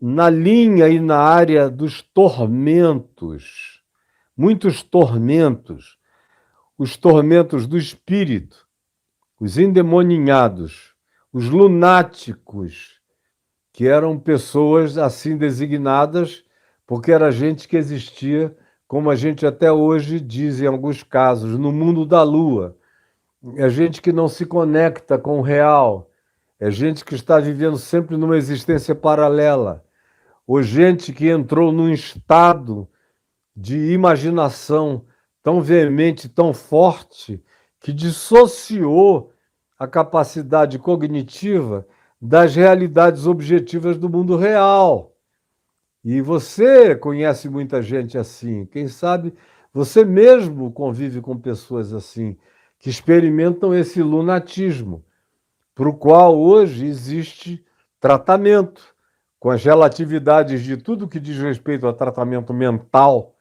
na linha e na área dos tormentos, muitos tormentos, os tormentos do espírito, os endemoninhados, os lunáticos, que eram pessoas assim designadas, porque era gente que existia, como a gente até hoje diz em alguns casos, no mundo da lua. É gente que não se conecta com o real, é gente que está vivendo sempre numa existência paralela, ou gente que entrou num estado de imaginação tão veemente, tão forte, que dissociou a capacidade cognitiva das realidades objetivas do mundo real. E você conhece muita gente assim. Quem sabe você mesmo convive com pessoas assim, que experimentam esse lunatismo, para o qual hoje existe tratamento, com as relatividades de tudo que diz respeito a tratamento mental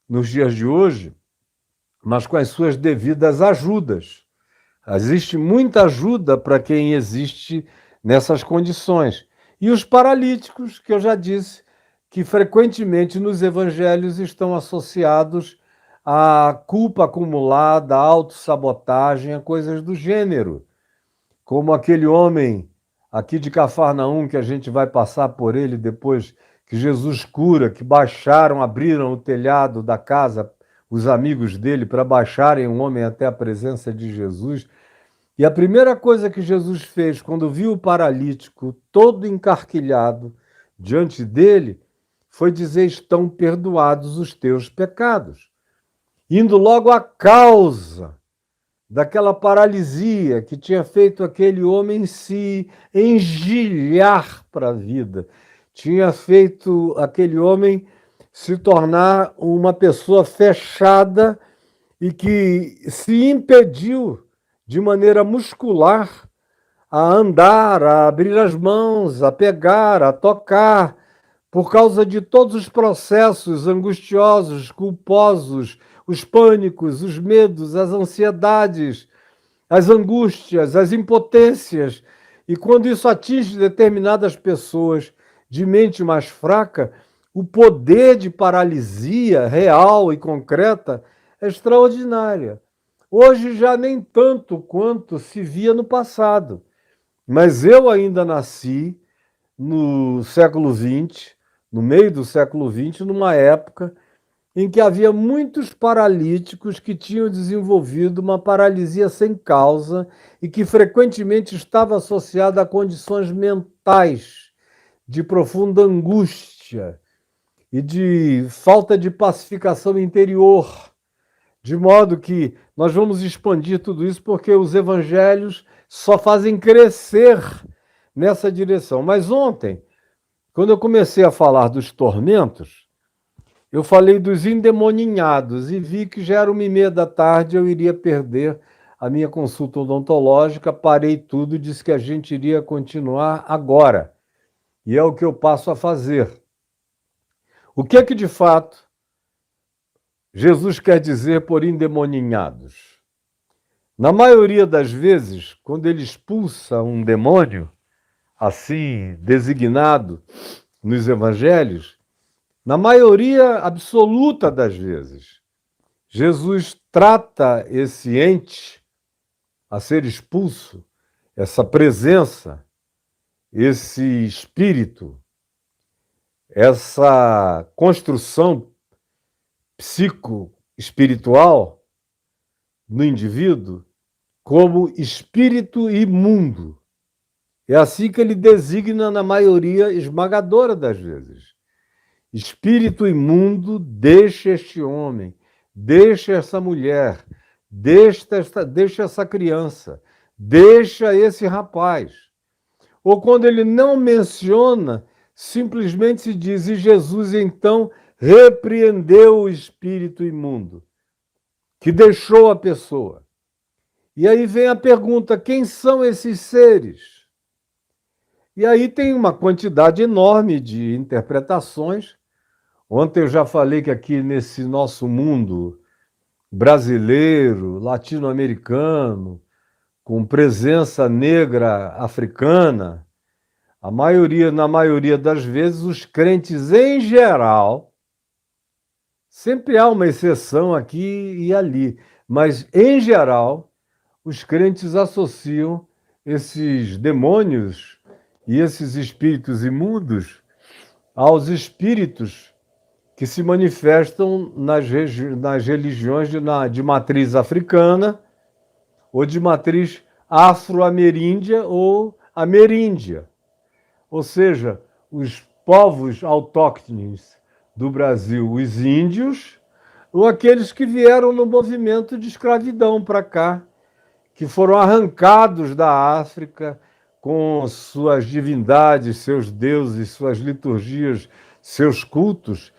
nos dias de hoje, mas com as suas devidas ajudas. Existe muita ajuda para quem existe nessas condições. E os paralíticos, que eu já disse, que frequentemente nos evangelhos estão associados à culpa acumulada, à autossabotagem, a coisas do gênero. Como aquele homem aqui de Cafarnaum, que a gente vai passar por ele depois que Jesus cura, que baixaram, abriram o telhado da casa, os amigos dele, para baixarem o homem até a presença de Jesus. E a primeira coisa que Jesus fez quando viu o paralítico todo encarquilhado diante dele foi dizer: estão perdoados os teus pecados. Indo logo à causa daquela paralisia que tinha feito aquele homem se engilhar para a vida, tinha feito aquele homem se tornar uma pessoa fechada e que se impediu de maneira muscular a andar, a abrir as mãos, a pegar, a tocar, por causa de todos os processos angustiosos, culposos, os pânicos, os medos, as ansiedades, as angústias, as impotências. E quando isso atinge determinadas pessoas de mente mais fraca, o poder de paralisia real e concreta é extraordinária. Hoje já nem tanto quanto se via no passado. Mas eu ainda nasci no século XX, no meio do século XX, numa época em que havia muitos paralíticos que tinham desenvolvido uma paralisia sem causa e que frequentemente estava associada a condições mentais de profunda angústia e de falta de pacificação interior. De modo que nós vamos expandir tudo isso porque os evangelhos só fazem crescer nessa direção. Mas ontem, quando eu comecei a falar dos tormentos, eu falei dos endemoninhados e vi que já era 1h30 da tarde, eu iria perder a minha consulta odontológica, parei tudo e disse que a gente iria continuar agora. E é o que eu passo a fazer. O que é que, de fato, Jesus quer dizer por endemoninhados? Na maioria das vezes, quando ele expulsa um demônio, assim designado nos evangelhos, na maioria absoluta das vezes, Jesus trata esse ente a ser expulso, essa presença, esse espírito, essa construção psico-espiritual no indivíduo como espírito imundo. É assim que ele designa na maioria esmagadora das vezes. Espírito imundo, deixa este homem, deixa essa mulher, deixa essa criança, deixa esse rapaz. Ou quando ele não menciona, simplesmente se diz: e Jesus então repreendeu o espírito imundo, que deixou a pessoa. E aí vem a pergunta: quem são esses seres? E aí tem uma quantidade enorme de interpretações. Ontem eu já falei que aqui nesse nosso mundo brasileiro, latino-americano, com presença negra africana, Na maioria das vezes, os crentes em geral, sempre há uma exceção aqui e ali, mas em geral, os crentes associam esses demônios e esses espíritos imundos aos espíritos que se manifestam nas religiões de matriz africana ou de matriz afro-ameríndia ou ameríndia. Ou seja, os povos autóctones do Brasil, os índios, ou aqueles que vieram no movimento de escravidão para cá, que foram arrancados da África com suas divindades, seus deuses, suas liturgias, seus cultos,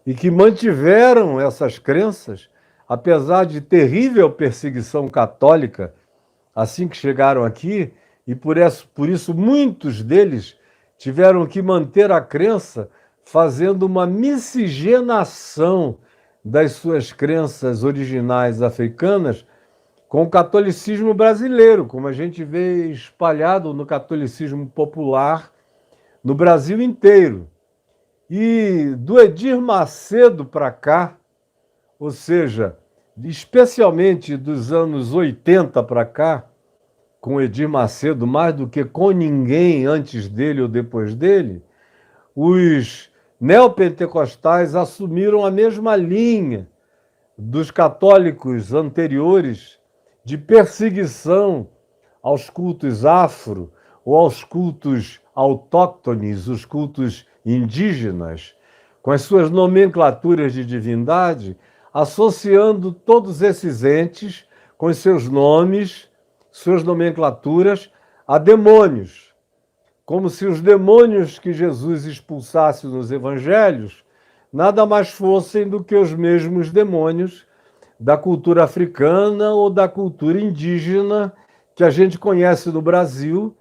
e que mantiveram essas crenças, apesar de terrível perseguição católica, assim que chegaram aqui, e por isso muitos deles tiveram que manter a crença fazendo uma miscigenação das suas crenças originais africanas com o catolicismo brasileiro, como a gente vê espalhado no catolicismo popular no Brasil inteiro. E do Edir Macedo para cá, ou seja, especialmente dos anos 80 para cá, com Edir Macedo mais do que com ninguém antes dele ou depois dele, os neopentecostais assumiram a mesma linha dos católicos anteriores de perseguição aos cultos afro ou aos cultos autóctones, os cultos indígenas, com as suas nomenclaturas de divindade, associando todos esses entes com os seus nomes, suas nomenclaturas, a demônios, como se os demônios que Jesus expulsasse nos evangelhos nada mais fossem do que os mesmos demônios da cultura africana ou da cultura indígena que a gente conhece no Brasil,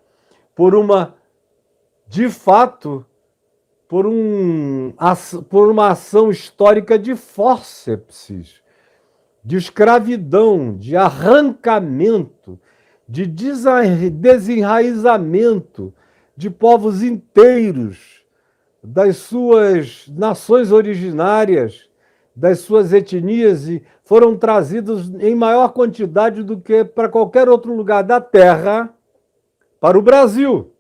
de fato, por uma ação histórica de fórceps, de escravidão, de arrancamento, de desenraizamento de povos inteiros, das suas nações originárias, das suas etnias, e foram trazidos em maior quantidade do que para qualquer outro lugar da Terra para o Brasil.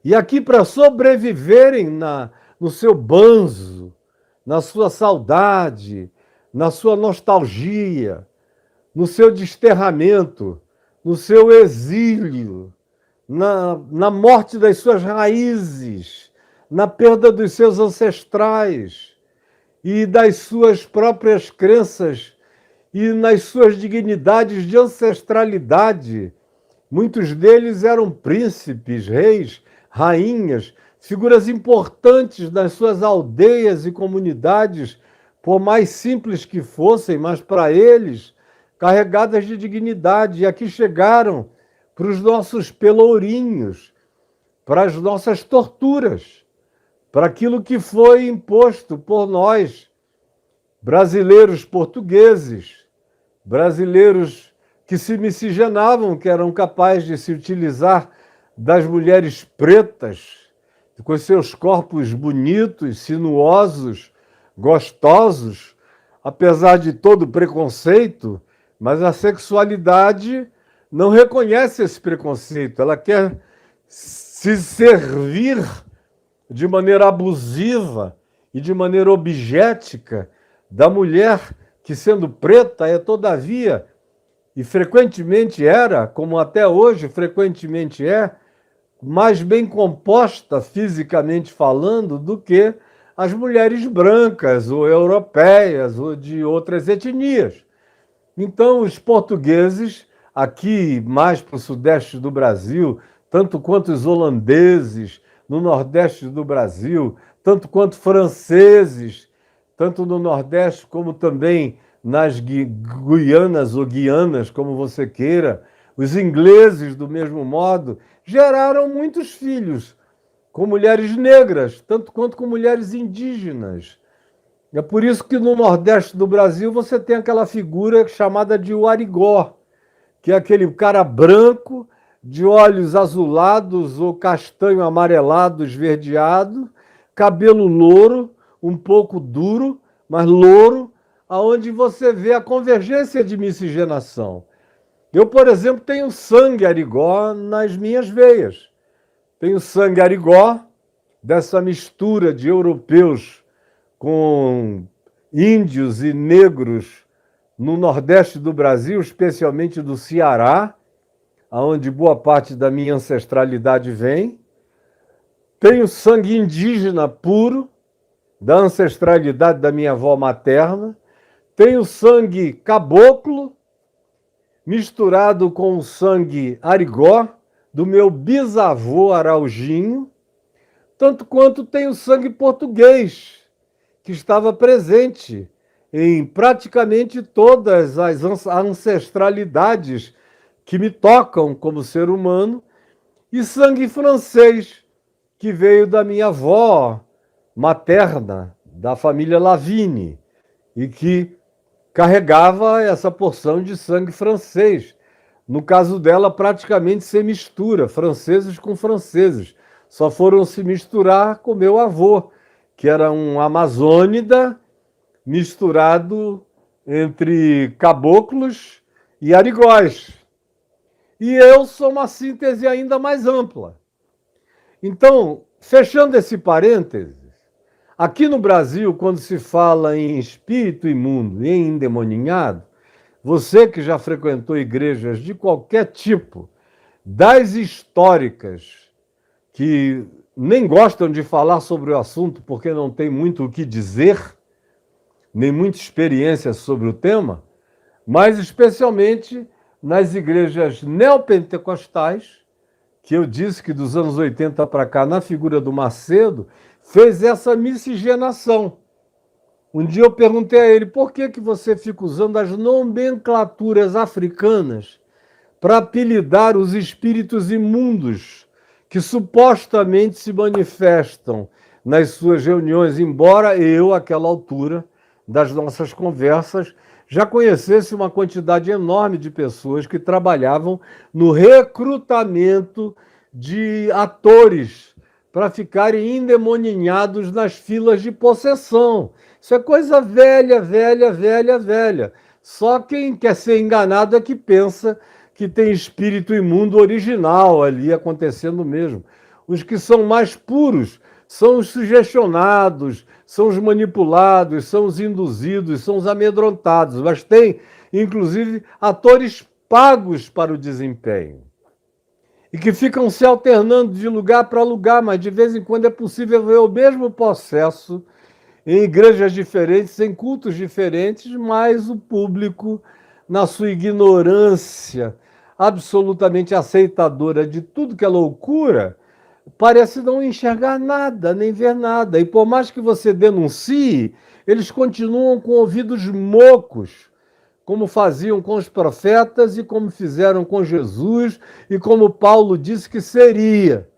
E aqui, para sobreviverem no seu banzo, na sua saudade, na sua nostalgia, no seu desterramento, no seu exílio, na morte das suas raízes, na perda dos seus ancestrais e das suas próprias crenças e nas suas dignidades de ancestralidade. Muitos deles eram príncipes, reis, rainhas, figuras importantes das suas aldeias e comunidades, por mais simples que fossem, mas para eles, carregadas de dignidade. E aqui chegaram para os nossos pelourinhos, para as nossas torturas, para aquilo que foi imposto por nós, brasileiros portugueses, brasileiros que se miscigenavam, que eram capazes de se utilizar das mulheres pretas, com seus corpos bonitos, sinuosos, gostosos, apesar de todo o preconceito, mas a sexualidade não reconhece esse preconceito, ela quer se servir de maneira abusiva e de maneira objética da mulher que, sendo preta, é todavia, e frequentemente era, como até hoje frequentemente é, mais bem composta fisicamente falando do que as mulheres brancas ou europeias ou de outras etnias. Então, os portugueses, aqui mais para o sudeste do Brasil, tanto quanto os holandeses no nordeste do Brasil, tanto quanto franceses, tanto no nordeste como também nas Guianas ou Guianas, como você queira, os ingleses, do mesmo modo, geraram muitos filhos com mulheres negras, tanto quanto com mulheres indígenas. É por isso que no nordeste do Brasil você tem aquela figura chamada de Uarigó, que é aquele cara branco, de olhos azulados ou castanho amarelado, esverdeado, cabelo louro, um pouco duro, mas louro, aonde você vê a convergência de miscigenação. Eu, por exemplo, tenho sangue arigó nas minhas veias. Tenho sangue arigó, dessa mistura de europeus com índios e negros no nordeste do Brasil, especialmente do Ceará, onde boa parte da minha ancestralidade vem. Tenho sangue indígena puro, da ancestralidade da minha avó materna. Tenho sangue caboclo, misturado com o sangue arigó, do meu bisavô Araujinho, tanto quanto tenho sangue português, que estava presente em praticamente todas as ancestralidades que me tocam como ser humano, e sangue francês, que veio da minha avó materna, da família Lavigne, e que carregava essa porção de sangue francês. No caso dela, praticamente sem mistura, franceses com franceses. Só foram se misturar com meu avô, que era um amazônida misturado entre caboclos e arigós. E eu sou uma síntese ainda mais ampla. Então, fechando esse parênteses, aqui no Brasil, quando se fala em espírito imundo e em endemoninhado, você que já frequentou igrejas de qualquer tipo, das históricas, que nem gostam de falar sobre o assunto porque não tem muito o que dizer, nem muita experiência sobre o tema, mas especialmente nas igrejas neopentecostais, que eu disse que dos anos 80 para cá, na figura do Macedo, fez essa miscigenação. Um dia eu perguntei a ele, por que você fica usando as nomenclaturas africanas para apelidar os espíritos imundos que supostamente se manifestam nas suas reuniões, embora eu, àquela altura das nossas conversas, já conhecesse uma quantidade enorme de pessoas que trabalhavam no recrutamento de atores para ficarem endemoninhados nas filas de possessão. Isso é coisa velha, velha, velha, velha. Só quem quer ser enganado é que pensa que tem espírito imundo original ali acontecendo mesmo. Os que são mais puros são os sugestionados, são os manipulados, são os induzidos, são os amedrontados. Mas tem, inclusive, atores pagos para o desempenho. E que ficam se alternando de lugar para lugar, mas de vez em quando é possível ver o mesmo processo em igrejas diferentes, em cultos diferentes, mas o público, na sua ignorância absolutamente aceitadora de tudo que é loucura, parece não enxergar nada, nem ver nada. E por mais que você denuncie, eles continuam com ouvidos mocos, como faziam com os profetas e como fizeram com Jesus e como Paulo disse que seria.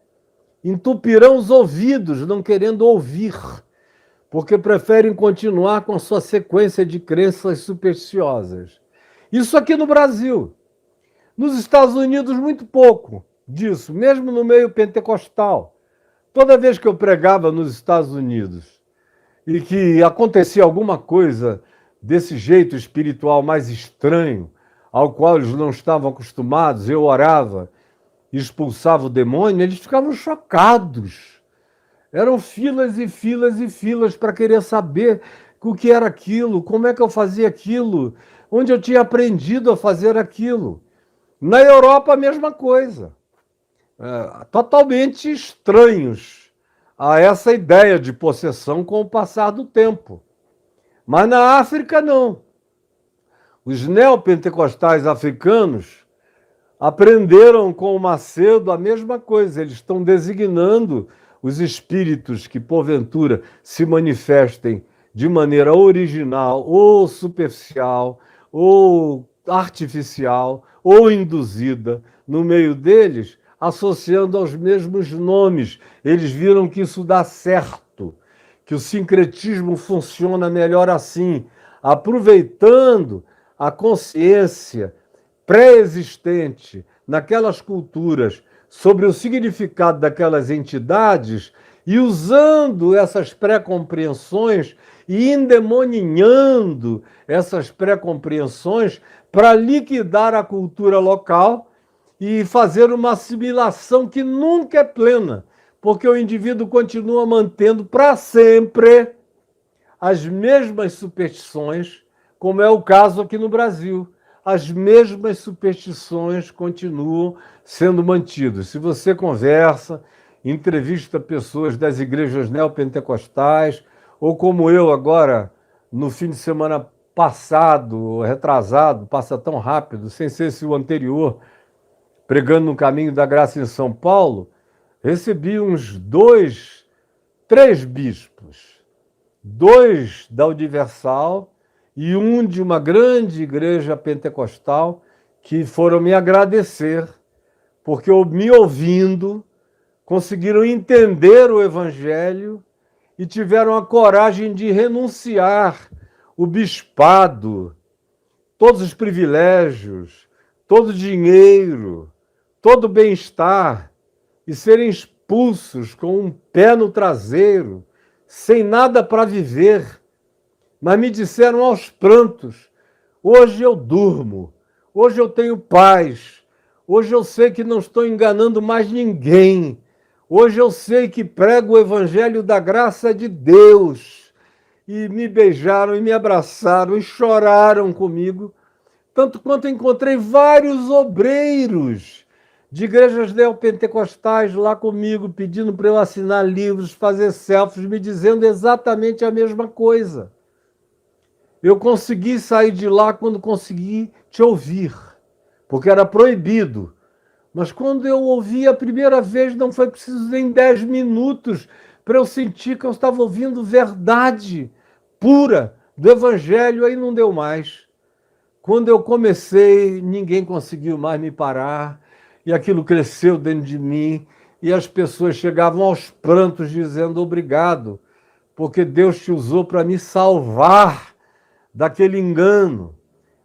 Entupirão os ouvidos, não querendo ouvir, porque preferem continuar com a sua sequência de crenças supersticiosas. Isso aqui no Brasil. Nos Estados Unidos, muito pouco disso, mesmo no meio pentecostal. Toda vez que eu pregava nos Estados Unidos e que acontecia alguma coisa desse jeito espiritual mais estranho, ao qual eles não estavam acostumados, eu orava e expulsava o demônio, eles ficavam chocados. Eram filas e filas e filas para querer saber o que era aquilo, como é que eu fazia aquilo, onde eu tinha aprendido a fazer aquilo. Na Europa, a mesma coisa. Totalmente estranhos a essa ideia de possessão com o passar do tempo. Mas na África, não. Os neopentecostais africanos aprenderam com o Macedo a mesma coisa. Eles estão designando os espíritos que, porventura, se manifestem de maneira original, ou superficial, ou artificial, ou induzida no meio deles, associando aos mesmos nomes. Eles viram que isso dá certo, que o sincretismo funciona melhor assim, aproveitando a consciência pré-existente naquelas culturas sobre o significado daquelas entidades e usando essas pré-compreensões e endemoninhando essas pré-compreensões para liquidar a cultura local e fazer uma assimilação que nunca é plena, porque o indivíduo continua mantendo para sempre as mesmas superstições, como é o caso aqui no Brasil. As mesmas superstições continuam sendo mantidas. Se você conversa, entrevista pessoas das igrejas neopentecostais, ou como eu agora, no fim de semana passado, retrasado, passa tão rápido, sem ser esse o anterior, pregando no Caminho da Graça em São Paulo, recebi uns 2, 3 bispos, 2 da Universal e um de uma grande igreja pentecostal, que foram me agradecer, porque me ouvindo, conseguiram entender o Evangelho e tiveram a coragem de renunciar o bispado, todos os privilégios, todo o dinheiro, todo o bem-estar, e serem expulsos com um pé no traseiro, sem nada para viver. Mas me disseram aos prantos: hoje eu durmo, hoje eu tenho paz, hoje eu sei que não estou enganando mais ninguém, hoje eu sei que prego o evangelho da graça de Deus. E me beijaram e me abraçaram e choraram comigo, tanto quanto encontrei vários obreiros de igrejas neopentecostais lá comigo, pedindo para eu assinar livros, fazer selfies, me dizendo exatamente a mesma coisa. Eu consegui sair de lá quando consegui te ouvir, porque era proibido. Mas quando eu ouvi a primeira vez, não foi preciso nem 10 minutos para eu sentir que eu estava ouvindo verdade pura do Evangelho, aí não deu mais. Quando eu comecei, ninguém conseguiu mais me parar, e aquilo cresceu dentro de mim, e as pessoas chegavam aos prantos dizendo obrigado, porque Deus te usou para me salvar daquele engano.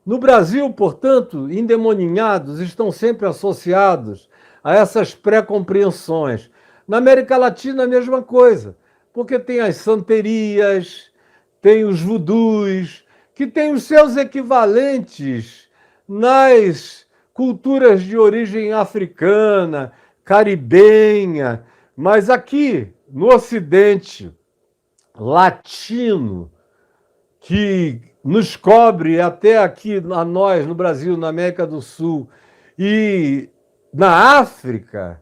No Brasil, portanto, endemoninhados estão sempre associados a essas pré-compreensões. Na América Latina, a mesma coisa, porque tem as santerias, tem os vudus, que têm os seus equivalentes nas culturas de origem africana, caribenha, mas aqui, no Ocidente latino, que nos cobre até aqui a nós, no Brasil, na América do Sul e na África,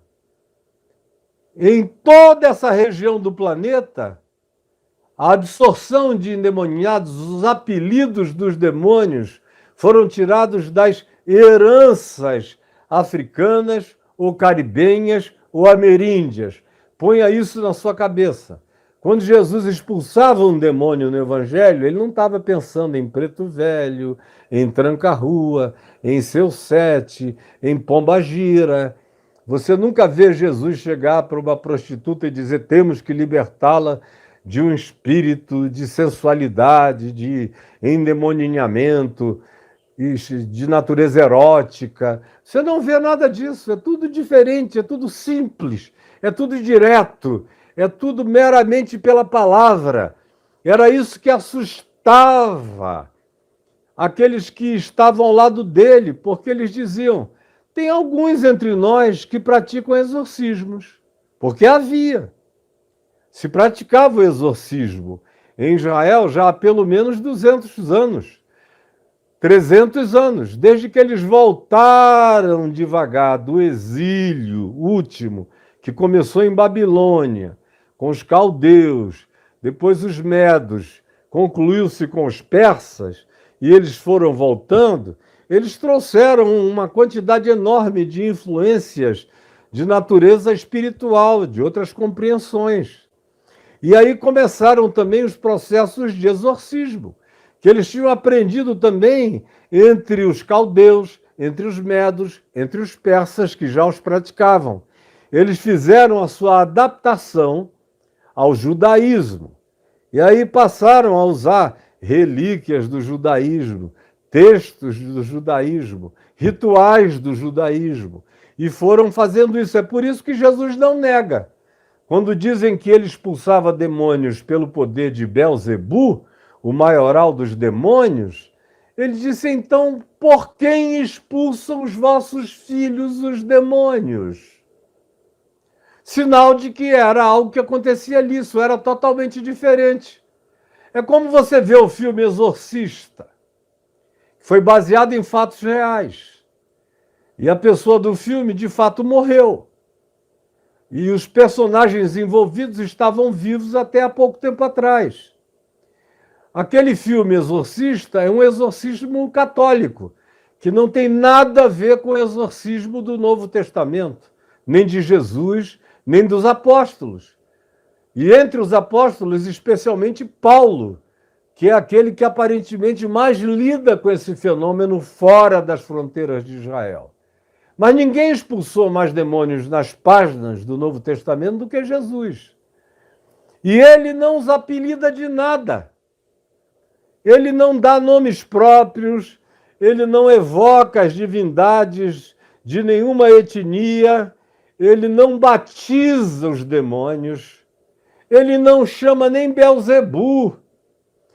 em toda essa região do planeta, a absorção de endemoniados, os apelidos dos demônios foram tirados das heranças africanas ou caribenhas ou ameríndias. Ponha isso na sua cabeça. Quando Jesus expulsava um demônio no Evangelho, ele não estava pensando em Preto Velho, em Tranca-Rua, em Seu Sete, em Pombagira. Você nunca vê Jesus chegar para uma prostituta e dizer: temos que libertá-la de um espírito de sensualidade, de endemoninhamento, de natureza erótica. Você não vê nada disso, é tudo diferente, é tudo simples, é tudo direto. É tudo meramente pela palavra. Era isso que assustava aqueles que estavam ao lado dele, porque eles diziam: tem alguns entre nós que praticam exorcismos, porque havia. Se praticava o exorcismo em Israel já há pelo menos 200 anos, 300 anos, desde que eles voltaram devagar do exílio último, que começou em Babilônia, com os caldeus, depois os medos, concluiu-se com os persas, e eles foram voltando. Eles trouxeram uma quantidade enorme de influências de natureza espiritual, de outras compreensões. E aí começaram também os processos de exorcismo, que eles tinham aprendido também entre os caldeus, entre os medos, entre os persas, que já os praticavam. Eles fizeram a sua adaptação ao judaísmo. E aí passaram a usar relíquias do judaísmo, textos do judaísmo, rituais do judaísmo. E foram fazendo isso. É por isso que Jesus não nega. Quando dizem que ele expulsava demônios pelo poder de Belzebu, o maioral dos demônios, ele disse, então, por quem expulsam os vossos filhos os demônios? Sinal de que era algo que acontecia ali, isso era totalmente diferente. É como você vê o filme Exorcista. Foi baseado em fatos reais. E a pessoa do filme, de fato, morreu. E os personagens envolvidos estavam vivos até há pouco tempo atrás. Aquele filme Exorcista é um exorcismo católico, que não tem nada a ver com o exorcismo do Novo Testamento, nem de Jesus, nem dos apóstolos. E entre os apóstolos, especialmente Paulo, que é aquele que aparentemente mais lida com esse fenômeno fora das fronteiras de Israel. Mas ninguém expulsou mais demônios nas páginas do Novo Testamento do que Jesus. E ele não os apelida de nada. Ele não dá nomes próprios, ele não evoca as divindades de nenhuma etnia, ele não batiza os demônios, ele não chama nem Belzebu,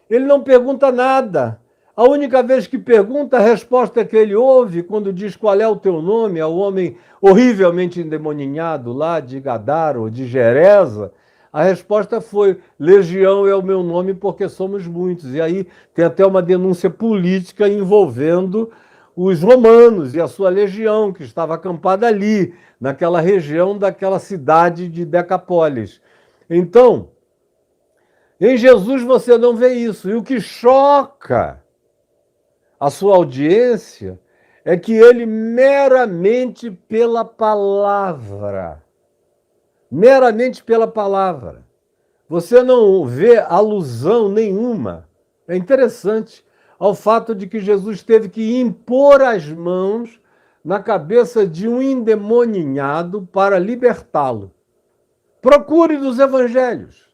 ele não pergunta nada. A única vez que pergunta, a resposta que ele ouve quando diz qual é o teu nome ao homem horrivelmente endemoninhado lá de Gadara ou de Geresa, a resposta foi, Legião é o meu nome porque somos muitos. E aí tem até uma denúncia política envolvendo os romanos e a sua legião, que estava acampada ali, naquela região daquela cidade de Decapólis. Então, em Jesus você não vê isso. E o que choca a sua audiência é que ele meramente pela palavra, você não vê alusão nenhuma, é interessante, ao fato de que Jesus teve que impor as mãos na cabeça de um endemoninhado para libertá-lo. Procure nos evangelhos,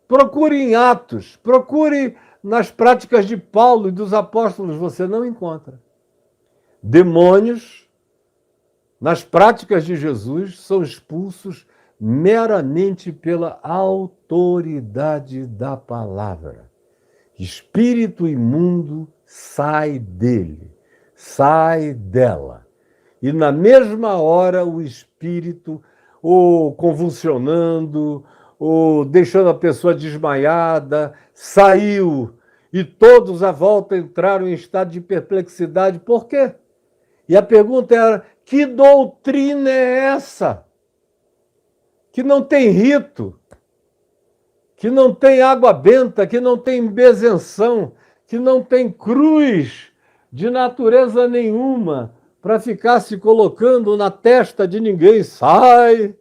procure em Atos, procure nas práticas de Paulo e dos apóstolos, você não encontra. Demônios, nas práticas de Jesus, são expulsos meramente pela autoridade da palavra. Espírito imundo sai dele, sai dela. E na mesma hora o espírito, ou convulsionando, ou deixando a pessoa desmaiada, saiu. E todos à volta entraram em estado de perplexidade. Por quê? E a pergunta era, que doutrina é essa? Que não tem rito, que não tem água benta, que não tem benzenção, que não tem cruz de natureza nenhuma para ficar se colocando na testa de ninguém. Sai!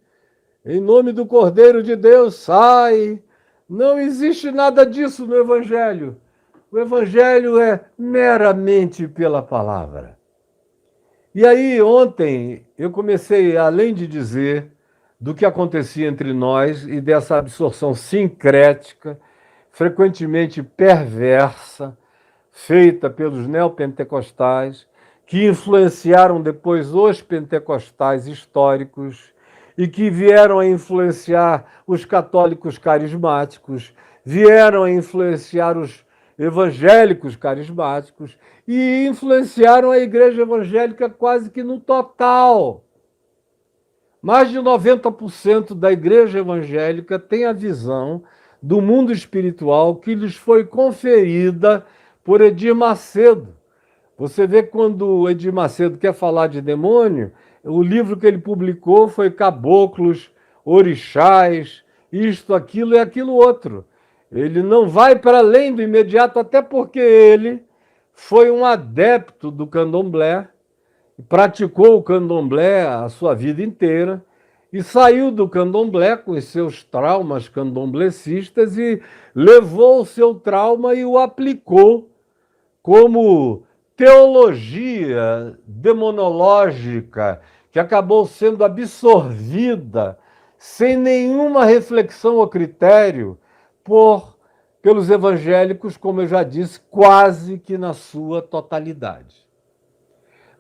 Em nome do Cordeiro de Deus, sai! Não existe nada disso no Evangelho. O Evangelho é meramente pela palavra. E aí, ontem, eu comecei, além de dizer do que acontecia entre nós e dessa absorção sincrética, frequentemente perversa, feita pelos neopentecostais, que influenciaram depois os pentecostais históricos e que vieram a influenciar os católicos carismáticos, vieram a influenciar os evangélicos carismáticos e influenciaram a igreja evangélica quase que no total. Mais de 90% da igreja evangélica tem a visão do mundo espiritual que lhes foi conferida por Edir Macedo. Você vê quando o Edir Macedo quer falar de demônio, o livro que ele publicou foi Caboclos, Orixás, isto, aquilo e aquilo outro. Ele não vai para além do imediato, até porque ele foi um adepto do candomblé, praticou o candomblé a sua vida inteira e saiu do candomblé com os seus traumas candomblecistas e levou o seu trauma e o aplicou como teologia demonológica que acabou sendo absorvida sem nenhuma reflexão ou critério pelos evangélicos, como eu já disse, quase que na sua totalidade.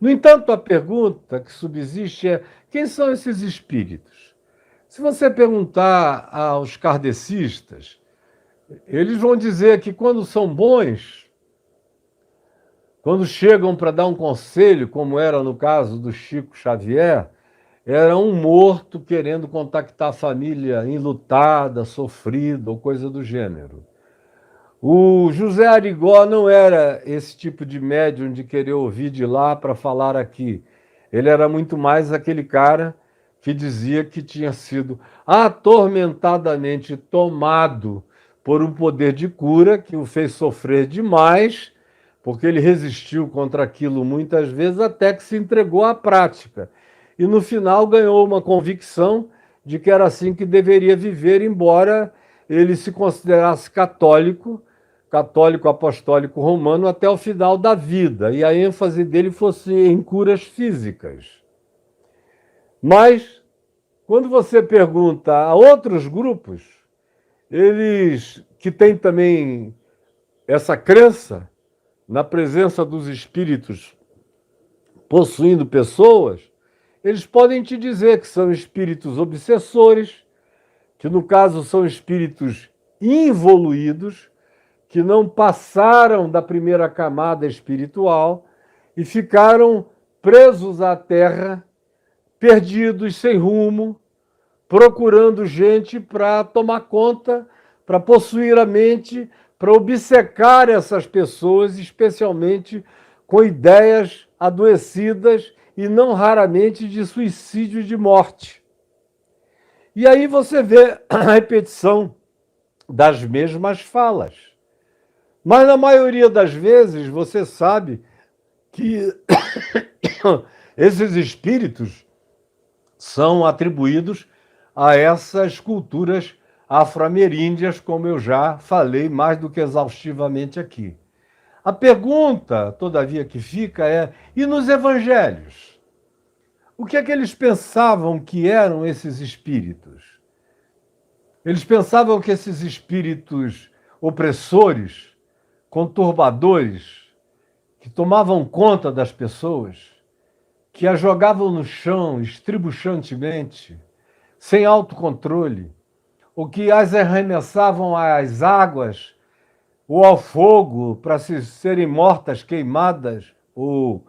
No entanto, a pergunta que subsiste é: quem são esses espíritos? Se você perguntar aos kardecistas, eles vão dizer que quando são bons, quando chegam para dar um conselho, como era no caso do Chico Xavier, era um morto querendo contactar a família enlutada, sofrida ou coisa do gênero. O José Arigó não era esse tipo de médium de querer ouvir de lá para falar aqui. Ele era muito mais aquele cara que dizia que tinha sido atormentadamente tomado por um poder de cura que o fez sofrer demais, porque ele resistiu contra aquilo muitas vezes até que se entregou à prática. E no final ganhou uma convicção de que era assim que deveria viver, embora ele se considerasse católico apostólico romano até o final da vida, e a ênfase dele fosse em curas físicas. Mas, quando você pergunta a outros grupos, eles que têm também essa crença na presença dos espíritos possuindo pessoas, eles podem te dizer que são espíritos obsessores, que no caso são espíritos involuídos, que não passaram da primeira camada espiritual e ficaram presos à terra, perdidos, sem rumo, procurando gente para tomar conta, para possuir a mente, para obcecar essas pessoas, especialmente com ideias adoecidas e não raramente de suicídio e de morte. E aí você vê a repetição das mesmas falas. Mas na maioria das vezes você sabe que esses espíritos são atribuídos a essas culturas afro-ameríndias, como eu já falei mais do que exaustivamente aqui. A pergunta, todavia, que fica é: e nos evangelhos? O que é que eles pensavam que eram esses espíritos? Eles pensavam que esses espíritos opressores, conturbadores, que tomavam conta das pessoas, que as jogavam no chão estribuchantemente, sem autocontrole, ou que as arremessavam às águas ou ao fogo para serem mortas, queimadas ou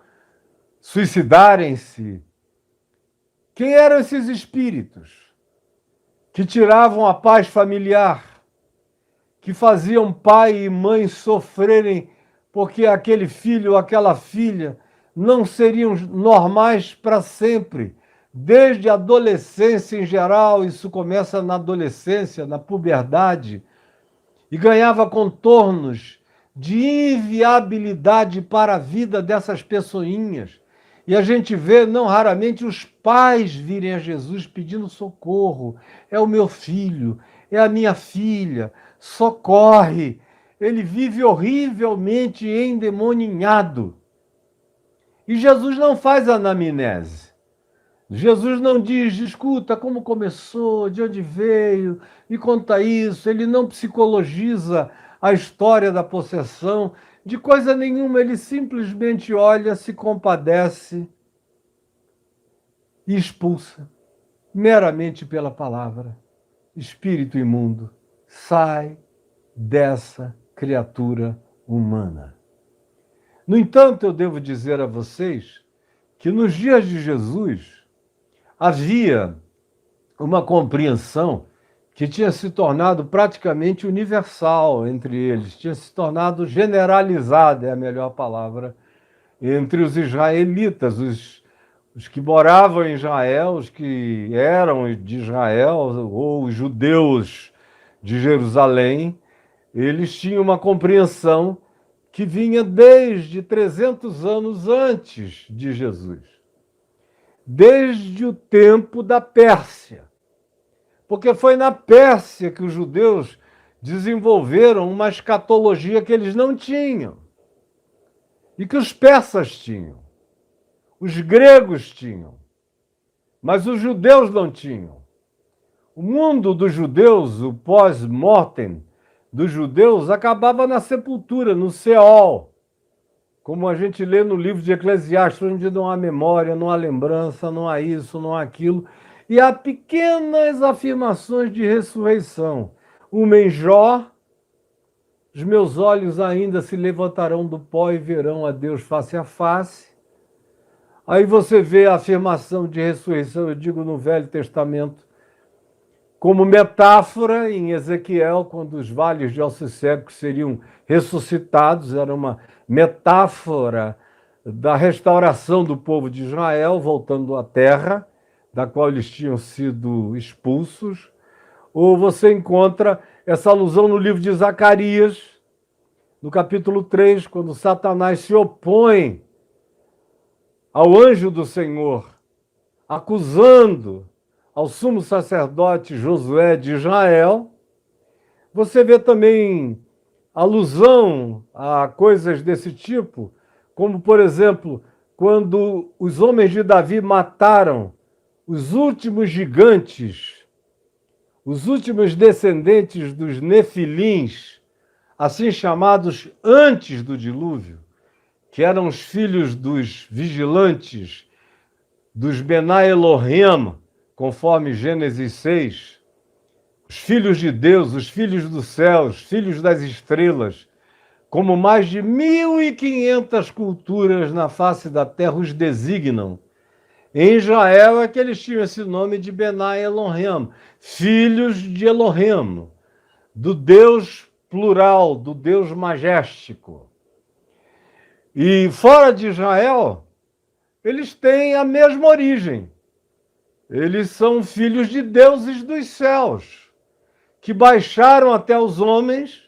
suicidarem-se. Quem eram esses espíritos que tiravam a paz familiar, que faziam pai e mãe sofrerem porque aquele filho ou aquela filha não seriam normais para sempre, desde a adolescência em geral, isso começa na adolescência, na puberdade, e ganhava contornos de inviabilidade para a vida dessas pessoinhas. E a gente vê, não raramente, os pais virem a Jesus pedindo socorro. É o meu filho, é a minha filha, socorre. Ele vive horrivelmente endemoninhado. E Jesus não faz anamnese. Jesus não diz: escuta, como começou, de onde veio, me conta isso. Ele não psicologiza a história da possessão, de coisa nenhuma. Ele simplesmente olha, se compadece e expulsa, meramente pela palavra. Espírito imundo, sai dessa criatura humana. No entanto, eu devo dizer a vocês que nos dias de Jesus havia uma compreensão que tinha se tornado praticamente universal entre eles, tinha se tornado generalizada, é a melhor palavra, entre os israelitas, os que moravam em Israel, os que eram de Israel, ou os judeus de Jerusalém. Eles tinham uma compreensão que vinha desde 300 anos antes de Jesus, desde o tempo da Pérsia, porque foi na Pérsia que os judeus desenvolveram uma escatologia que eles não tinham e que os persas tinham, os gregos tinham, mas os judeus não tinham. O mundo dos judeus, o pós-mortem dos judeus, acabava na sepultura, no Seol. Como a gente lê no livro de Eclesiastes, onde não há memória, não há lembrança, não há isso, não há aquilo. E há pequenas afirmações de ressurreição. Uma em Jó: os meus olhos ainda se levantarão do pó e verão a Deus face a face. Aí você vê a afirmação de ressurreição, eu digo no Velho Testamento, como metáfora em Ezequiel, quando os vales de ossos secos seriam ressuscitados, era uma metáfora da restauração do povo de Israel, voltando à terra, da qual eles tinham sido expulsos. Ou você encontra essa alusão no livro de Zacarias, no capítulo 3, quando Satanás se opõe ao anjo do Senhor, acusando ao sumo sacerdote Josué de Israel. Você vê também alusão a coisas desse tipo, como, por exemplo, quando os homens de Davi mataram os últimos gigantes, os últimos descendentes dos nefilins, assim chamados antes do dilúvio, que eram os filhos dos vigilantes, dos Benai Elohim, conforme Gênesis 6, os filhos de Deus, os filhos do céu, os filhos das estrelas, como mais de 1.500 culturas na face da terra os designam. Em Israel é que eles tinham esse nome de Benai Elohim, filhos de Elohim, do Deus plural, do Deus majéstico. E fora de Israel, eles têm a mesma origem. Eles são filhos de deuses dos céus, que baixaram até os homens,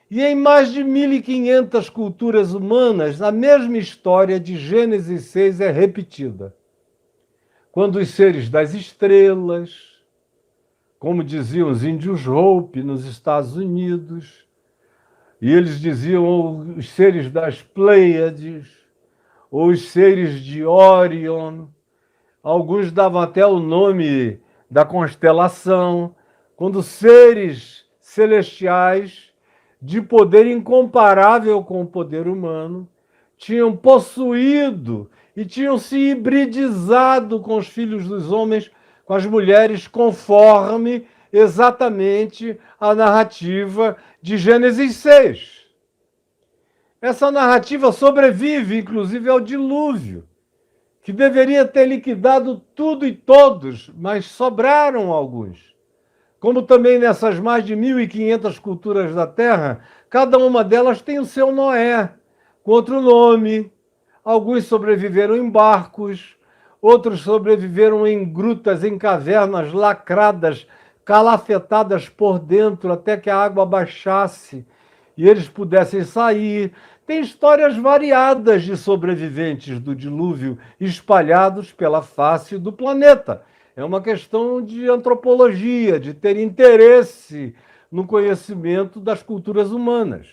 e em mais de 1.500 culturas humanas, a mesma história de Gênesis 6 é repetida. Quando os seres das estrelas, como diziam os índios Hopi nos Estados Unidos, e eles diziam os seres das Pleiades, ou os seres de Orion, alguns davam até o nome da constelação, quando seres celestiais de poder incomparável com o poder humano tinham possuído e tinham se hibridizado com os filhos dos homens, com as mulheres, conforme exatamente a narrativa de Gênesis 6. Essa narrativa sobrevive, inclusive, ao dilúvio, que deveria ter liquidado tudo e todos, mas sobraram alguns. Como também nessas mais de 1.500 culturas da Terra, cada uma delas tem o seu Noé, com outro nome. Alguns sobreviveram em barcos, outros sobreviveram em grutas, em cavernas lacradas, calafetadas por dentro, até que a água baixasse e eles pudessem sair. Tem histórias variadas de sobreviventes do dilúvio espalhados pela face do planeta. É uma questão de antropologia, de ter interesse no conhecimento das culturas humanas.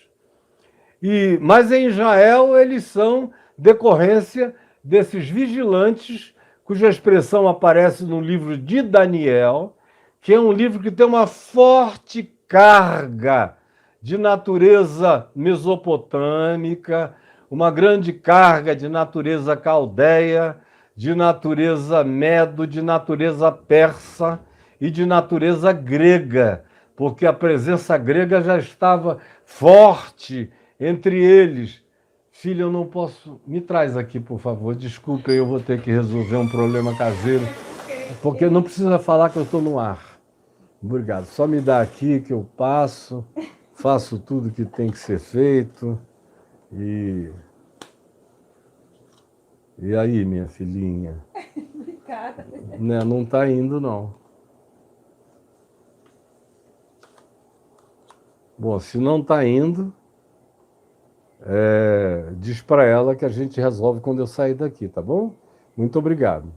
Mas em Israel eles são decorrência desses vigilantes, cuja expressão aparece no livro de Daniel, que é um livro que tem uma forte carga de natureza mesopotâmica, uma grande carga de natureza caldeia, de natureza medo, de natureza persa e de natureza grega, porque a presença grega já estava forte entre eles. Filho, eu não posso... Me traz aqui, por favor. Desculpe, eu vou ter que resolver um problema caseiro, porque não precisa falar que eu estou no ar. Obrigado. Só me dá aqui que eu passo, faço tudo que tem que ser feito. E aí, minha filhinha? Obrigada. Não está indo, não. Bom, se não está indo, diz para ela que a gente resolve quando eu sair daqui, tá bom? Muito obrigado.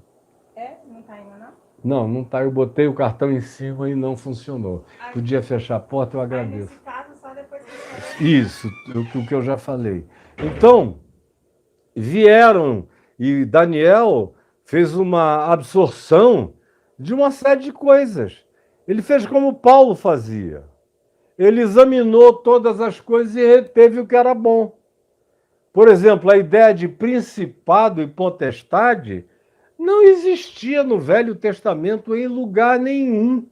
Não está indo, não? Não está. Eu botei o cartão em cima e não funcionou. Podia fechar a porta, eu agradeço. Nesse caso, só depois que Isso, o que eu já falei. Então, vieram e Daniel fez uma absorção de uma série de coisas. Ele fez como Paulo fazia. Ele examinou todas as coisas e reteve o que era bom. Por exemplo, a ideia de principado e potestade não existia no Velho Testamento em lugar nenhum.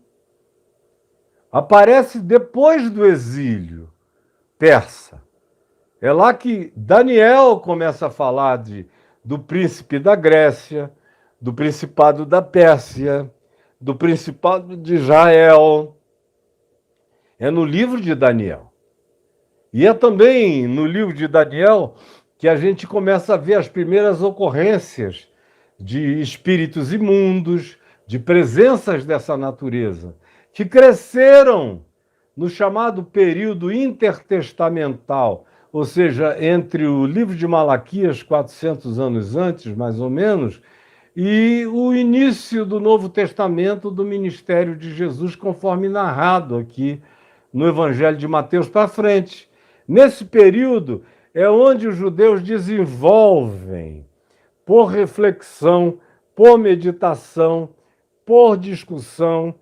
Aparece depois do exílio persa. É lá que Daniel começa a falar do príncipe da Grécia, do principado da Pérsia, do principado de Israel. É no livro de Daniel. E é também no livro de Daniel que a gente começa a ver as primeiras ocorrências de espíritos imundos, de presenças dessa natureza, que cresceram no chamado período intertestamental, ou seja, entre o livro de Malaquias, 400 anos antes, mais ou menos, e o início do Novo Testamento, do ministério de Jesus, conforme narrado aqui no Evangelho de Mateus para frente. Nesse período é onde os judeus desenvolvem, por reflexão, por meditação, por discussão,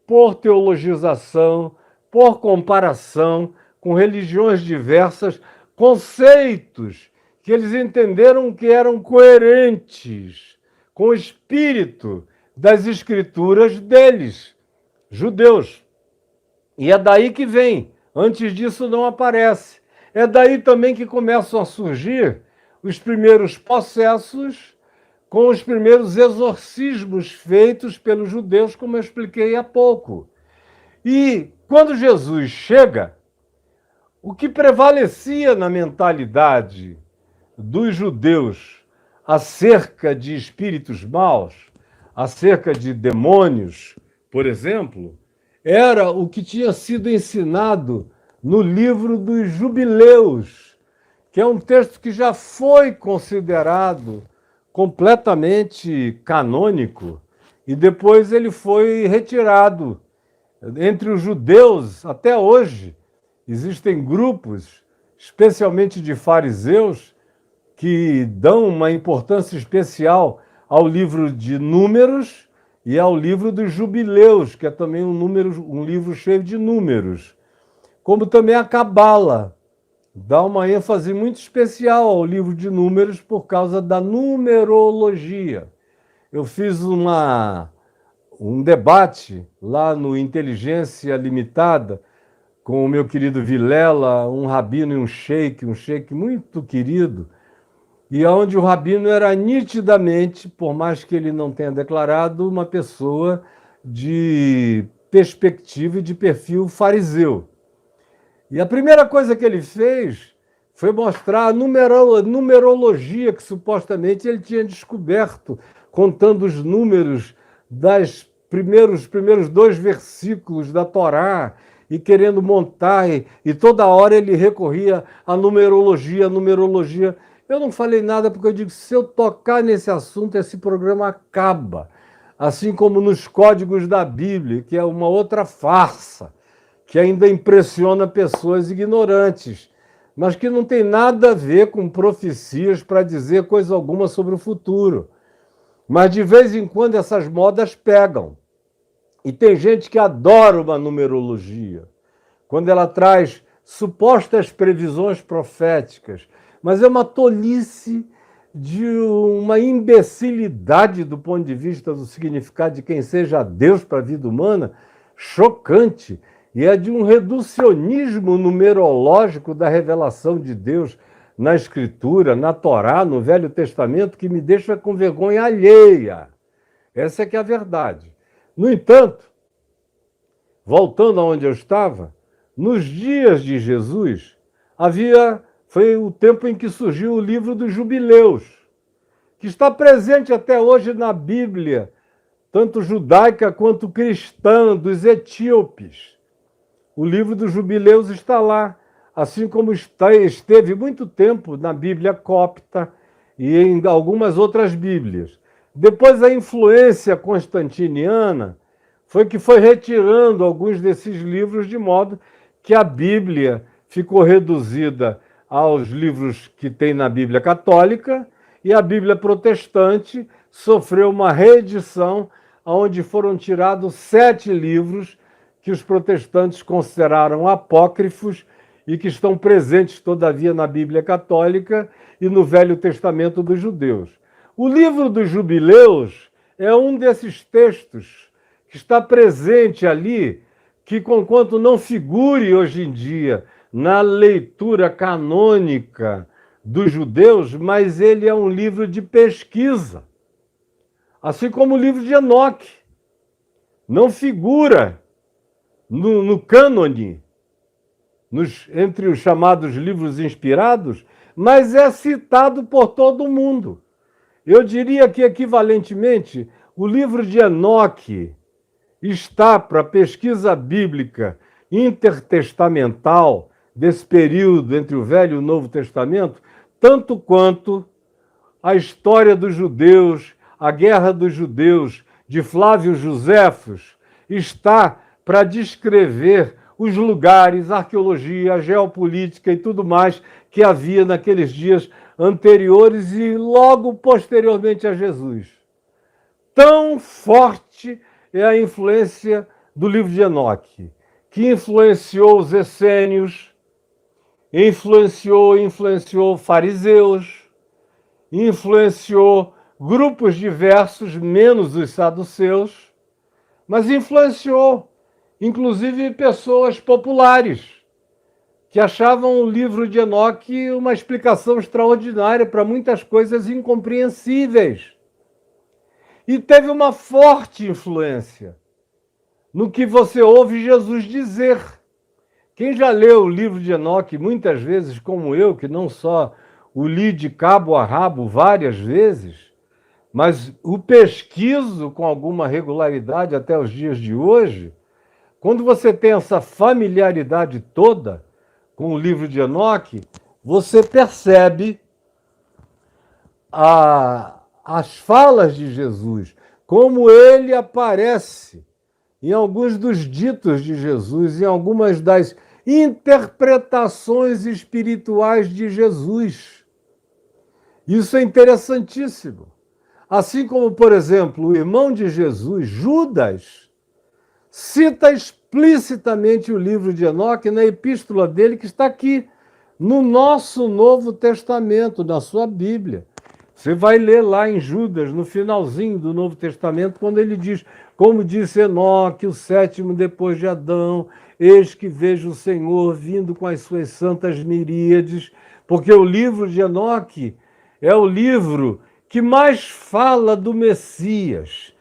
por teologização, por comparação com religiões diversas, conceitos que eles entenderam que eram coerentes com o espírito das escrituras deles, judeus. E é daí que vem. Antes disso não aparece. É daí também que começam a surgir os primeiros processos com os primeiros exorcismos feitos pelos judeus, como eu expliquei há pouco. E quando Jesus chega, o que prevalecia na mentalidade dos judeus acerca de espíritos maus, acerca de demônios, por exemplo, era o que tinha sido ensinado no livro dos Jubileus, que é um texto que já foi considerado completamente canônico e depois ele foi retirado. Entre os judeus, até hoje, existem grupos, especialmente de fariseus, que dão uma importância especial ao livro de Números e ao livro dos Jubileus, que é também um livro cheio de números. Como também a Cabala dá uma ênfase muito especial ao livro de Números por causa da numerologia. Eu fiz um debate lá no Inteligência Limitada com o meu querido Vilela, um rabino e um sheik muito querido, e onde o rabino era nitidamente, por mais que ele não tenha declarado, uma pessoa de perspectiva e de perfil fariseu. E a primeira coisa que ele fez foi mostrar a numerologia que supostamente ele tinha descoberto, contando os números dos primeiros 2 versículos da Torá, e querendo montar, e toda hora ele recorria à numerologia. Eu não falei nada porque eu digo, se eu tocar nesse assunto, esse programa acaba. Assim como nos códigos da Bíblia, que é uma outra farsa, que ainda impressiona pessoas ignorantes, mas que não tem nada a ver com profecias para dizer coisa alguma sobre o futuro. Mas de vez em quando essas modas pegam. E tem gente que adora uma numerologia, quando ela traz supostas previsões proféticas, mas é uma tolice de uma imbecilidade do ponto de vista do significado de quem seja Deus para a vida humana, chocante, e é de um reducionismo numerológico da revelação de Deus na Escritura, na Torá, no Velho Testamento, que me deixa com vergonha alheia. Essa é que é a verdade. No entanto, voltando aonde eu estava, nos dias de Jesus, foi o tempo em que surgiu o livro dos Jubileus, que está presente até hoje na Bíblia, tanto judaica quanto cristã, dos etíopes. O livro dos Jubileus está lá, assim como esteve muito tempo na Bíblia copta e em algumas outras Bíblias. Depois, a influência constantiniana foi que foi retirando alguns desses livros, de modo que a Bíblia ficou reduzida aos livros que tem na Bíblia católica, e a Bíblia protestante sofreu uma reedição, onde foram tirados 7 livros que os protestantes consideraram apócrifos e que estão presentes, todavia, na Bíblia Católica e no Velho Testamento dos judeus. O livro dos Jubileus é um desses textos que está presente ali, que, conquanto não figure hoje em dia na leitura canônica dos judeus, mas ele é um livro de pesquisa, assim como o livro de Enoque. Não figura no cânone, entre os chamados livros inspirados, mas é citado por todo mundo. Eu diria que, equivalentemente, o livro de Enoque está para a pesquisa bíblica intertestamental desse período entre o Velho e o Novo Testamento, tanto quanto a história dos judeus, a guerra dos judeus, de Flávio Joséfos, está para descrever os lugares, a arqueologia, a geopolítica e tudo mais que havia naqueles dias anteriores e logo posteriormente a Jesus. Tão forte é a influência do livro de Enoque, que influenciou os essênios, influenciou fariseus, influenciou grupos diversos, menos os saduceus, mas influenciou, inclusive, pessoas populares, que achavam o livro de Enoque uma explicação extraordinária para muitas coisas incompreensíveis. E teve uma forte influência no que você ouve Jesus dizer. Quem já leu o livro de Enoque muitas vezes, como eu, que não só o li de cabo a rabo várias vezes, mas o pesquiso com alguma regularidade até os dias de hoje, quando você tem essa familiaridade toda com o livro de Enoque, você percebe as falas de Jesus, como ele aparece em alguns dos ditos de Jesus, em algumas das interpretações espirituais de Jesus. Isso é interessantíssimo. Assim como, por exemplo, o irmão de Jesus, Judas, cita explicitamente o livro de Enoque na epístola dele, que está aqui, no nosso Novo Testamento, na sua Bíblia. Você vai ler lá em Judas, no finalzinho do Novo Testamento, quando ele diz, como disse Enoque, o sétimo depois de Adão, eis que vejo o Senhor vindo com as suas santas miríades, porque o livro de Enoque é o livro que mais fala do Messias,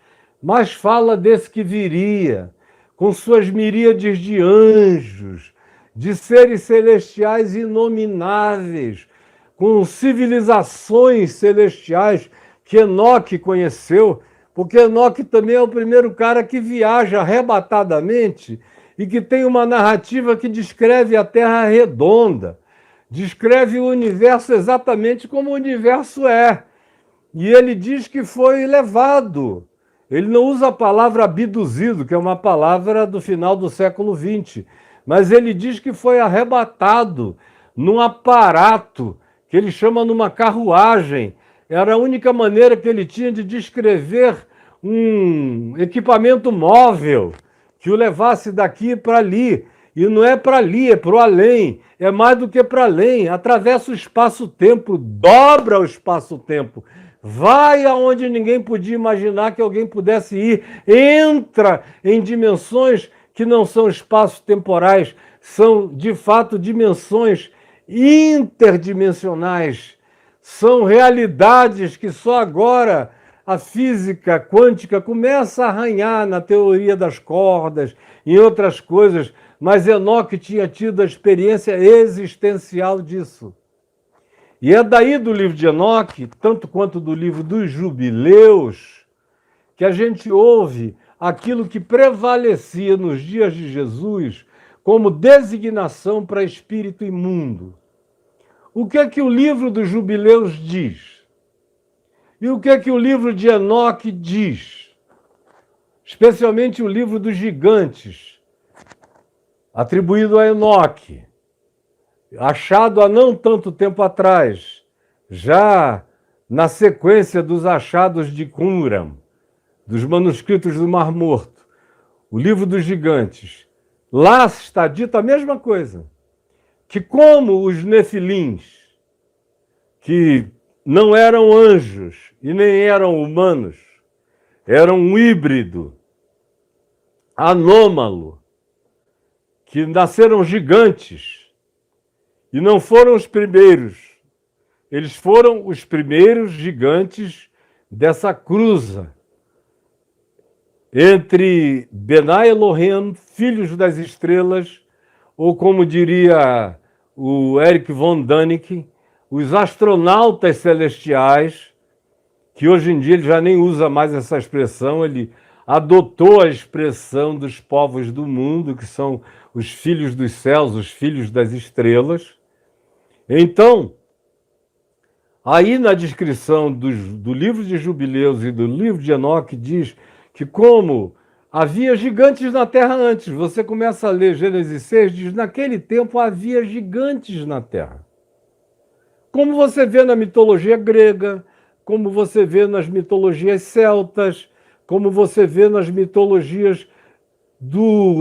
mais fala desse que viria, com suas miríades de anjos, de seres celestiais inomináveis, com civilizações celestiais que Enoque conheceu, porque Enoque também é o primeiro cara que viaja arrebatadamente e que tem uma narrativa que descreve a Terra redonda, descreve o universo exatamente como o universo é. E ele diz que foi levado. Ele não usa a palavra abduzido, que é uma palavra do final do século XX, mas ele diz que foi arrebatado num aparato que ele chama numa carruagem. Era a única maneira que ele tinha de descrever um equipamento móvel que o levasse daqui para ali. E não é para ali, é para o além. É mais do que para além. Atravessa o espaço-tempo, dobra o espaço-tempo. Vai aonde ninguém podia imaginar que alguém pudesse ir. Entra em dimensões que não são espaços temporais, são, de fato, dimensões interdimensionais. São realidades que só agora a física quântica começa a arranhar na teoria das cordas, em outras coisas, mas Enoque tinha tido a experiência existencial disso. E é daí do livro de Enoque, tanto quanto do livro dos Jubileus, que a gente ouve aquilo que prevalecia nos dias de Jesus como designação para espírito imundo. O que é que o livro dos Jubileus diz? E o que é que o livro de Enoque diz? Especialmente o livro dos gigantes, atribuído a Enoque, achado há não tanto tempo atrás, já na sequência dos achados de Qumran, dos manuscritos do Mar Morto, o livro dos gigantes. Lá está dita a mesma coisa. que como os nefilins, que não eram anjos e nem eram humanos, eram um híbrido anômalo, que nasceram gigantes e não foram os primeiros. Eles foram os primeiros gigantes dessa cruza entre Benai Elohim, filhos das estrelas, ou como diria o Eric von Däniken, os astronautas celestiais, que hoje em dia ele já nem usa mais essa expressão, ele adotou a expressão dos povos do mundo, que são os filhos dos céus, os filhos das estrelas. Então, aí na descrição do livro de Jubileus e do livro de Enoque diz que como havia gigantes na terra antes, você começa a ler Gênesis 6, diz, naquele tempo havia gigantes na terra. Como você vê na mitologia grega, como você vê nas mitologias celtas, como você vê nas mitologias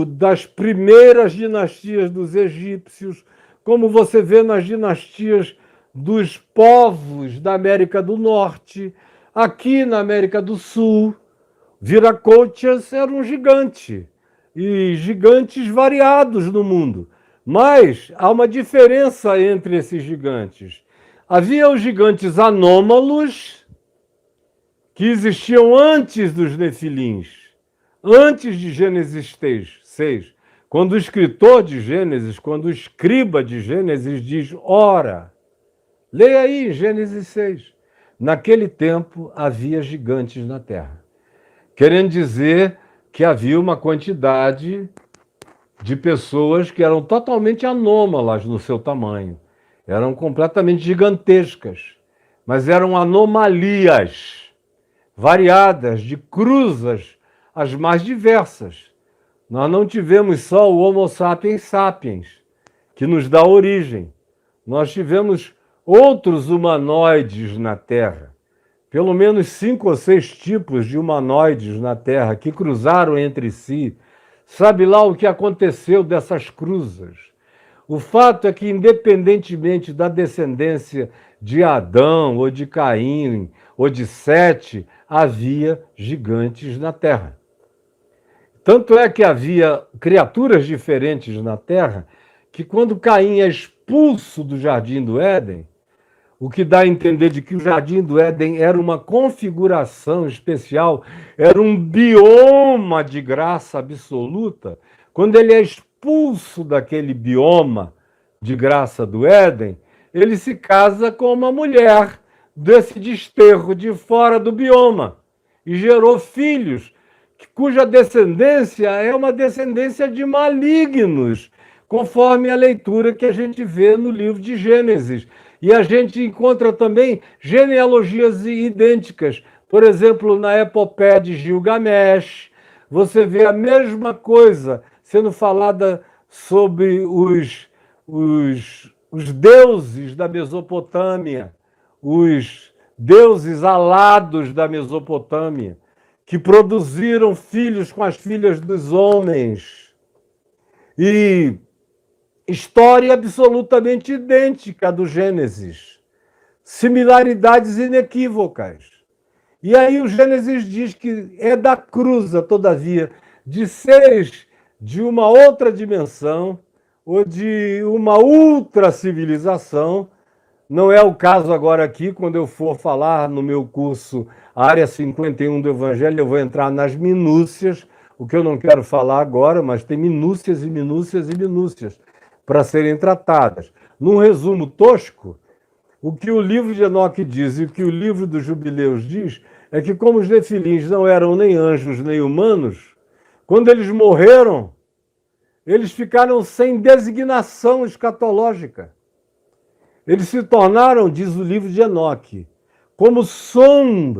das primeiras dinastias dos egípcios, como você vê nas dinastias dos povos da América do Norte, aqui na América do Sul, Viracochas era um gigante, e gigantes variados no mundo. Mas há uma diferença entre esses gigantes. Havia os gigantes anômalos, que existiam antes dos nefilins, antes de Gênesis 6, quando o escritor de Gênesis, quando o escriba de Gênesis diz, ora, leia aí Gênesis 6, naquele tempo havia gigantes na terra. Querendo dizer que havia uma quantidade de pessoas que eram totalmente anômalas no seu tamanho, eram completamente gigantescas, mas eram anomalias variadas, de cruzas as mais diversas. Nós não tivemos só o Homo sapiens sapiens, que nos dá origem. Nós tivemos outros humanoides na Terra, pelo menos 5 ou 6 tipos de humanoides na Terra que cruzaram entre si. Sabe lá o que aconteceu dessas cruzas? O fato é que, independentemente da descendência de Adão, ou de Caim, ou de Sete, havia gigantes na Terra. Tanto é que havia criaturas diferentes na Terra, que quando Caim é expulso do Jardim do Éden, o que dá a entender de que o Jardim do Éden era uma configuração especial, era um bioma de graça absoluta. Quando ele é expulso daquele bioma de graça do Éden, ele se casa com uma mulher desse desterro de fora do bioma e gerou filhos, cuja descendência é uma descendência de malignos, conforme a leitura que a gente vê no livro de Gênesis. E a gente encontra também genealogias idênticas. Por exemplo, na epopeia de Gilgamesh, você vê a mesma coisa sendo falada sobre os deuses da Mesopotâmia, os deuses alados da Mesopotâmia, que produziram filhos com as filhas dos homens. E história absolutamente idêntica do Gênesis. Similaridades inequívocas. E aí o Gênesis diz que é da cruza, todavia, de seres de uma outra dimensão ou de uma ultra civilização. Não é o caso agora aqui, quando eu for falar no meu curso Área 51 do Evangelho, eu vou entrar nas minúcias, o que eu não quero falar agora, mas tem minúcias e minúcias e minúcias para serem tratadas. Num resumo tosco, o que o livro de Enoque diz e o que o livro dos Jubileus diz é que como os nefilins não eram nem anjos nem humanos, quando eles morreram, eles ficaram sem designação escatológica. Eles se tornaram, diz o livro de Enoque, como sombra